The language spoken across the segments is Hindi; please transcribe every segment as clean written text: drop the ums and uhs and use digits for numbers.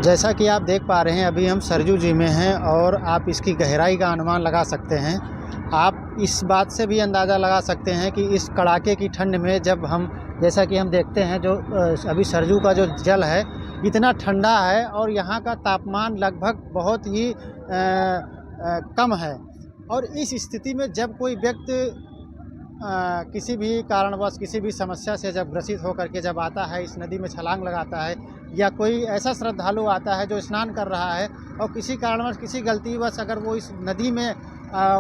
जैसा कि आप देख पा रहे हैं, अभी हम सरजू जी में हैं और आप इसकी गहराई का अनुमान लगा सकते हैं। आप इस बात से भी अंदाज़ा लगा सकते हैं कि इस कड़ाके की ठंड में जब हम जैसा कि हम देखते हैं जो अभी सरजू का जो जल है इतना ठंडा है और यहाँ का तापमान लगभग बहुत ही कम है। और इस स्थिति में जब कोई व्यक्ति किसी भी कारणवश किसी भी समस्या से जब ग्रसित होकर के जब आता है, इस नदी में छलांग लगाता है, या कोई ऐसा श्रद्धालु आता है जो स्नान कर रहा है और किसी कारणवश किसी गलतीवश अगर वो इस नदी में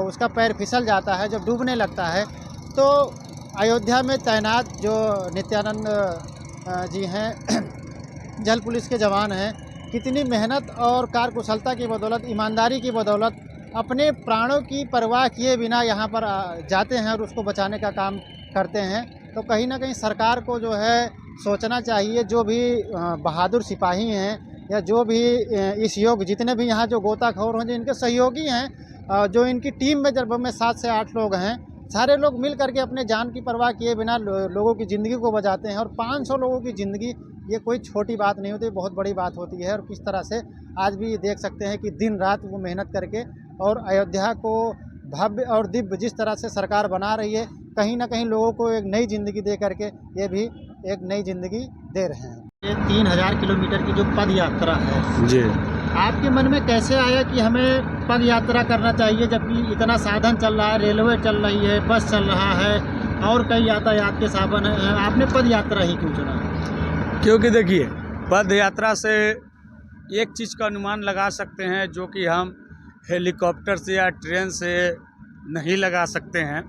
उसका पैर फिसल जाता है, जब डूबने लगता है, तो अयोध्या में तैनात जो नित्यानंद जी हैं जल पुलिस के जवान हैं, कितनी मेहनत और कार्यकुशलता की बदौलत, ईमानदारी की बदौलत अपने प्राणों की परवाह किए बिना यहाँ पर जाते हैं और उसको बचाने का काम करते हैं। तो कहीं ना कहीं सरकार को जो है सोचना चाहिए, जो भी बहादुर सिपाही हैं या जो भी इस योग जितने भी यहाँ जो गोताखोर हैं, जो इनके सहयोगी हैं, जो इनकी टीम में जब में 7 से 8 लोग हैं, सारे लोग मिल करके अपने जान की परवाह किए बिना लोगों की ज़िंदगी को बचाते हैं। और 500 लोगों की ज़िंदगी ये कोई छोटी बात नहीं होती, बहुत बड़ी बात होती है। और किस तरह से आज भी देख सकते हैं कि दिन रात वो मेहनत करके और अयोध्या को भव्य और दिव्य जिस तरह से सरकार बना रही है, कहीं ना कहीं लोगों को एक नई ज़िंदगी दे करके ये भी एक नई ज़िंदगी दे रहे हैं। ये 3000 किलोमीटर की जो पद यात्रा है जी, आपके मन में कैसे आया कि हमें पद यात्रा करना चाहिए, जबकि इतना साधन चल रहा है, रेलवे चल रही है, बस चल रहा है और कई यातायात के साधन हैं, आपने पद यात्रा ही क्यों चुना? क्योंकि देखिए, पद यात्रा से एक चीज़ का अनुमान लगा सकते हैं जो कि हम हेलीकॉप्टर से या ट्रेन से नहीं लगा सकते हैं,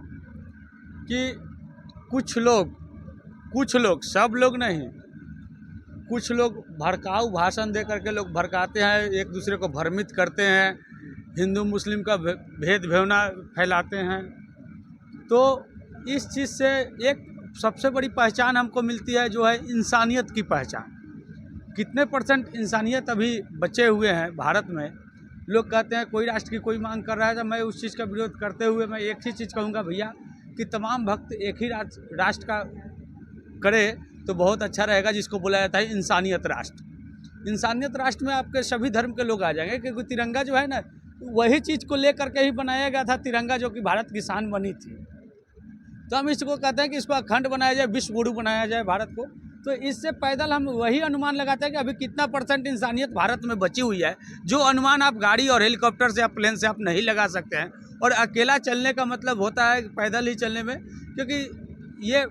कि कुछ लोग सब लोग नहीं, कुछ लोग भड़काऊ भाषण दे करके लोग भड़काते हैं, एक दूसरे को भ्रमित करते हैं, हिंदू मुस्लिम का भेदभावना फैलाते हैं। तो इस चीज़ से एक सबसे बड़ी पहचान हमको मिलती है जो है इंसानियत की पहचान। कितने % इंसानियत अभी बचे हुए हैं भारत में। लोग कहते हैं कोई राष्ट्र की कोई मांग कर रहा है, तो मैं उस चीज़ का विरोध करते हुए मैं एक ही चीज़ कहूँगा भैया, कि तमाम भक्त एक ही राष्ट्र का करे तो बहुत अच्छा रहेगा, जिसको बोला जाता है इंसानियत राष्ट्र। इंसानियत राष्ट्र में आपके सभी धर्म के लोग आ जाएंगे, क्योंकि तिरंगा जो है ना, वही चीज़ को लेकर के ही बनाया गया था तिरंगा, जो कि भारत की शान बनी थी। तो हम इसको कहते हैं कि इसको अखंड बनाया जाए, विश्व गुरु बनाया जाए भारत को। तो इससे पैदल हम वही अनुमान लगाते हैं कि अभी कितना % इंसानियत भारत में बची हुई है, जो अनुमान आप गाड़ी और हेलीकॉप्टर से या प्लेन से आप नहीं लगा सकते हैं। और अकेला चलने का मतलब होता है पैदल ही चलने में, क्योंकि ये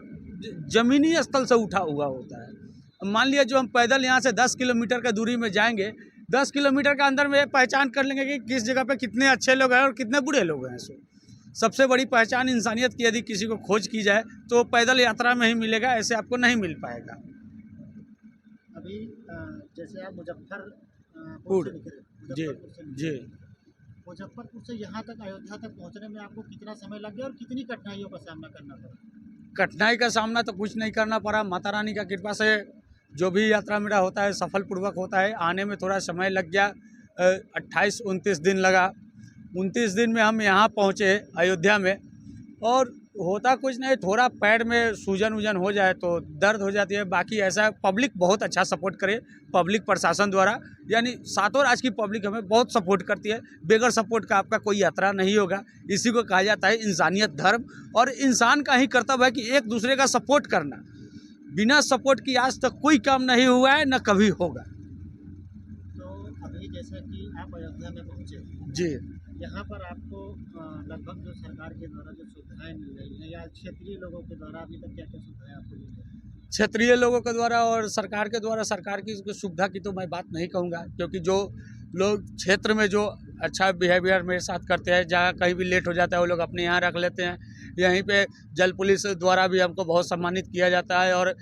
ज़मीनी स्थल से उठा हुआ होता है। मान लिया जो हम पैदल यहाँ से 10 किलोमीटर का दूरी में जाएंगे, 10 किलोमीटर के अंदर में पहचान कर लेंगे कि किस जगह पे कितने अच्छे लोग हैं और कितने बुरे लोग हैं। सबसे बड़ी पहचान इंसानियत की यदि किसी को खोज की जाए तो पैदल यात्रा में ही मिलेगा, ऐसे आपको नहीं मिल पाएगा। अभी जैसे आप मुजफ्फरपुर से यहाँ तक अयोध्या तक पहुँचने में आपको कितना समय लग गया और कितनी कठिनाइयों का सामना करना पड़ा? कठिनाई का सामना तो कुछ नहीं करना पड़ा, माता रानी का कृपा से जो भी यात्रा मेरा होता है सफलपूर्वक होता है। आने में थोड़ा समय लग गया, 28-29 दिन लगा। 29 दिन में हम यहाँ पहुँचे अयोध्या में, और होता कुछ नहीं, थोड़ा पैर में सूजन हो जाए तो दर्द हो जाती है, बाकी ऐसा पब्लिक बहुत अच्छा सपोर्ट करे, पब्लिक प्रशासन द्वारा, यानी सातों राज्य की पब्लिक हमें बहुत सपोर्ट करती है। बगैर सपोर्ट का आपका कोई यात्रा नहीं होगा। इसी को कहा जाता है इंसानियत धर्म, और इंसान का ही कर्तव्य है कि एक दूसरे का सपोर्ट करना। बिना सपोर्ट की आज तक कोई काम नहीं हुआ है, न कभी होगा। तो अभी जैसा कि आप अयोध्या में पहुँचे जी, यहाँ पर आपको लगभग जो सरकार के द्वारा जो सुविधाएं मिल रही हैं, या क्षेत्रीय लोगों के द्वारा अभी तक क्या क्या सुविधाएं आपको मिल रही हैं? क्षेत्रीय लोगों के द्वारा और सरकार के द्वारा, सरकार की सुविधा की तो मैं बात नहीं कहूँगा, क्योंकि जो लोग क्षेत्र में जो अच्छा बिहेवियर मेरे साथ करते हैं, जहाँ कहीं भी लेट हो जाता है वो लोग अपने यहाँ रख लेते हैं। यहीं पे जल पुलिस द्वारा भी हमको बहुत सम्मानित किया जाता है, और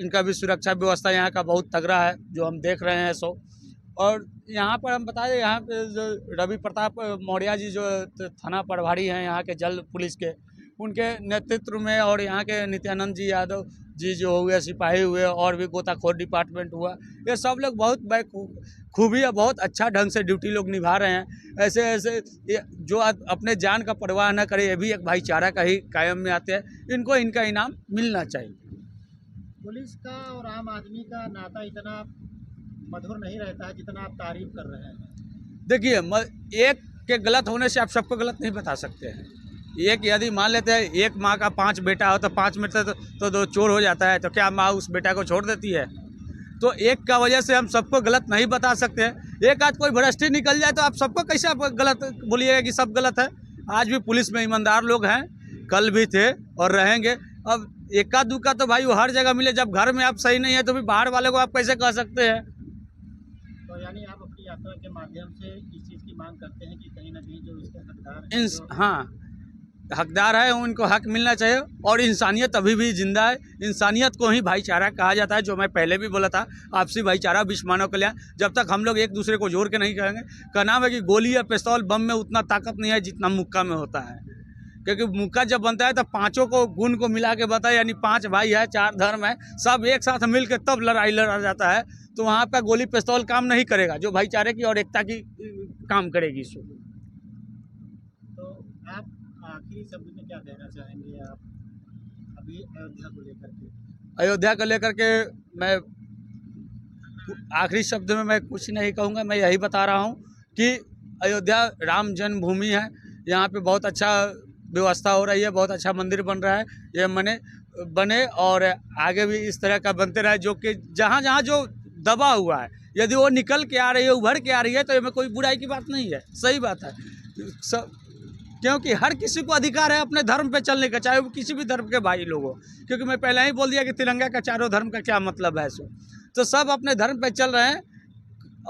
इनका भी सुरक्षा व्यवस्था यहाँ का बहुत तगड़ा है, जो हम देख रहे हैं। और यहाँ पर हम बताएं, यहाँ पे जो रवि प्रताप मौर्य जी जो थाना प्रभारी हैं यहाँ के जल पुलिस के, उनके नेतृत्व में, और यहाँ के नित्यानंद जी यादव जी जो हुए सिपाही हुए, और भी गोताखोर डिपार्टमेंट हुआ, ये सब लोग बहुत खूबी है, बहुत अच्छा ढंग से ड्यूटी लोग निभा रहे हैं। ऐसे जो अपने जान का परवाह न करे, ये भी एक भाईचारा का ही कायम में आते हैं, इनको इनका इनाम मिलना चाहिए। पुलिस का और आम आदमी का नाता इतना मधुर नहीं रहता है जितना आप तारीफ कर रहे हैं। देखिए एक के गलत होने से आप सबको गलत नहीं बता सकते हैं। एक यदि मान लेते हैं एक माँ का 5 बेटा हो तो 5 में तो 2 चोर हो जाता है, तो क्या माँ उस बेटा को छोड़ देती है? तो एक का वजह से हम सबको गलत नहीं बता सकते हैं। एक आध कोई भ्रष्टी निकल जाए तो आप सबको कैसे आप गलत बोलिएगा कि सब गलत है? आज भी पुलिस में ईमानदार लोग हैं, कल भी थे और रहेंगे। अब एका दुक्का तो भाई वो हर जगह मिले, जब घर में आप सही नहीं है तो भी बाहर वाले को आप कैसे कह सकते हैं? तो यानी आप अपनी यात्रा के माध्यम से इस चीज़ की मांग करते हैं कि कहीं ना कहीं जो इसके हकदार हैं, हाँ, हकदार है उनको हक मिलना चाहिए। और इंसानियत अभी भी जिंदा है। इंसानियत को ही भाईचारा कहा जाता है, जो मैं पहले भी बोला था, आपसी भाईचारा विश्व मानव कल्याण। जब तक हम लोग एक दूसरे को जोड़ के नहीं करेंगे, का नाम है कि गोली या पिस्तौल बम में उतना ताकत नहीं है जितना मुक्का में होता है। क्योंकि मुक्का जब बनता है तो पांचों को गुण को मिला के बनता है, यानी 5 भाई है, 4 धर्म है, सब एक साथ मिल के तब लड़ाई लड़ा जाता है। तो वहाँ पर गोली पिस्तौल काम नहीं करेगा, जो भाईचारे की और एकता की काम करेगी। तो आप आखिरी शब्द में क्या कहना चाहेंगे आप अभी अयोध्या को लेकर के? अयोध्या को लेकर के मैं आखिरी शब्द में मैं कुछ नहीं कहूँगा। मैं यही बता रहा हूँ कि अयोध्या राम जन्मभूमि है। यहाँ पे बहुत अच्छा व्यवस्था हो रही है, बहुत अच्छा मंदिर बन रहा है। ये बने और आगे भी इस तरह का बनते रहे, जो कि जहाँ जहाँ जो दबा हुआ है यदि वो निकल के आ रही है, उभर के आ रही है, तो इसमें कोई बुराई की बात नहीं है, सही बात है। सब क्योंकि हर किसी को अधिकार है अपने धर्म पे चलने का, चाहे वो किसी भी धर्म के भाई लोग हो। क्योंकि मैं पहले ही बोल दिया कि तिरंगा का चारों धर्म का क्या मतलब है। तो सब अपने धर्म पे चल रहे हैं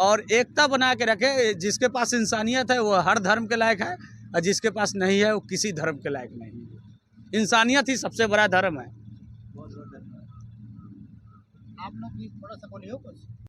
और एकता बना के रखे। जिसके पास इंसानियत है वो हर धर्म के लायक है, और जिसके पास नहीं है वो किसी धर्म के लायक नहीं है। इंसानियत ही सबसे बड़ा धर्म है। बहुत बहुत धन्यवाद। आप लोग भी थोड़ा सा बोलिए कुछ।